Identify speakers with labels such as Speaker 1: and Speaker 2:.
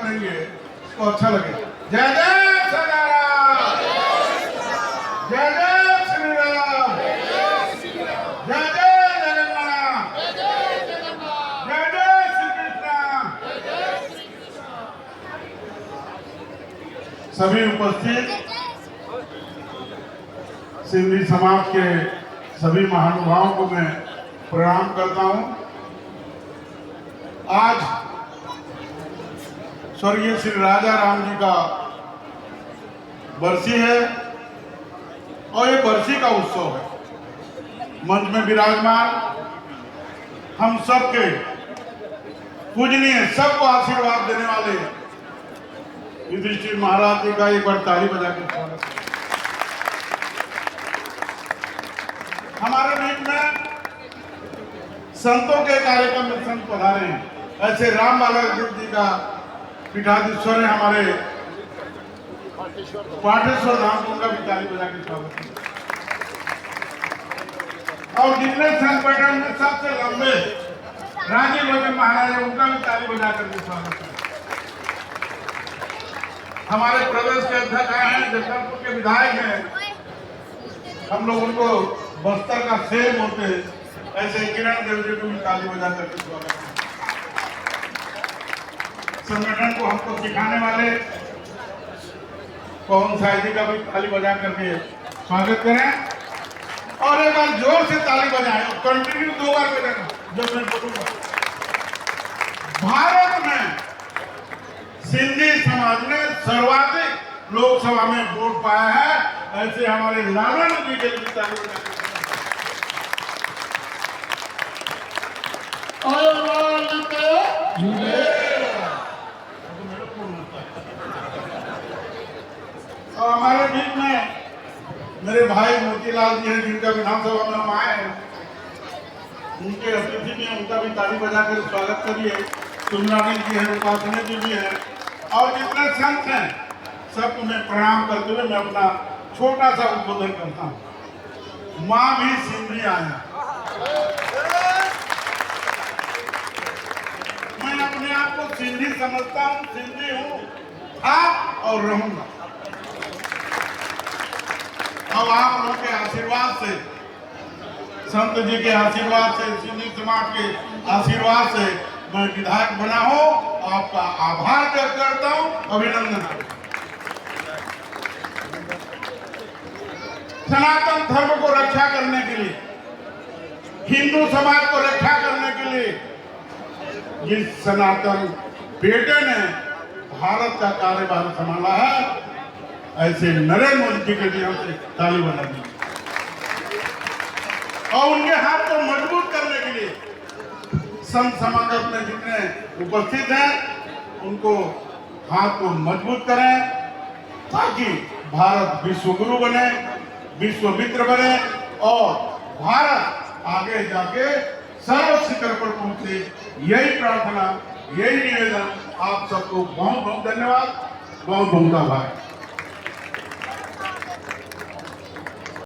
Speaker 1: सुनेंगे तो अच्छा लगे। जय जय सदाराम, जय जय श्री राम, जय जय जगन्नाथ, जय जय श्री कृष्ण। सभी उपस्थित सिंधी समाज के सभी महानुभावों को मैं प्रणाम करता हूं। आज स्वर्गीय श्री राजा राम जी का बरसी है और ये बरसी का उत्सव है। मंच में विराजमान हम सबके पूजनीय, सबको आशीर्वाद देने वाले युधिष्ठिर महाराज जी का एक बार ताली बजा कर स्वागत है। हमारे बीच में संतों के कार्यक्रम में संत पधारे हैं, ऐसे राम बालक जी का पीठाधीश्वर है हमारे पाटेश्वर धाम, उनका भी ताली बजा के स्वागत है। और जितने संत बैठे में सबसे लंबे राजीव लोचन महाराज है, उनका भी ताली बजा करके स्वागत है। हमारे प्रदेश के अध्यक्ष आए हैं, जगदलपुर के विधायक हैं, हम लोग उनको बस्तर का सेब होते हैं, ऐसे किरण देव जी को भी ताली बजा करके स्वागत है। संगठन को हमको सिखाने वाले पवन साई जी का भी ताली बजा करके स्वागत करें और एक बार जोर से ताली बजाएं और कंटिन्यू 2 बार बजाना जब मैं बोलूंगा। भारत में सिंधी समाज ने सर्वाधिक लोकसभा में वोट पाया है, ऐसे हमारे लालन जी के लिए ताली बजा। और हमारे बीच में मेरे भाई मोतीलाल जी हैं, जिनका विधानसभा में हम आए हैं, उनके अतिथि भी हैं, उनका भी ताली बजाकर स्वागत करिए। सुमरानी जी हैं, उपासना जी भी हैं और जितने संत हैं सबको मैं प्रणाम करते हुए मैं अपना छोटा सा उद्बोधन करता हूँ। माँ भी सिंधी आया, मैं अपने आप को सिंधी समझता हूँ, सिंधी हूँ, आप और रहूंगा। अब आप लोगों के आशीर्वाद से, संत जी के आशीर्वाद से, सिंधी समाज के आशीर्वाद से मैं विधायक बना हूं। आपका आभार व्यक्त करता हूं, अभिनंदन। सनातन धर्म को रक्षा करने के लिए, हिंदू समाज को रक्षा करने के लिए जिस सनातन बेटे ने भारत का कार्यभार संभाला है, ऐसे नरेंद्र मोदी जी के लिए हमसे ताली बजा दी और उनके हाथ को मजबूत करने के लिए संत समागम में जितने उपस्थित हैं उनको हाथ को मजबूत करें ताकि भारत विश्व गुरु बने, विश्व मित्र बने और भारत आगे जाके सर्व शिखर पर पहुंचे। यही प्रार्थना, यही निवेदन। आप सबको बहुत बहुत धन्यवाद, बहुत बहुत आभार।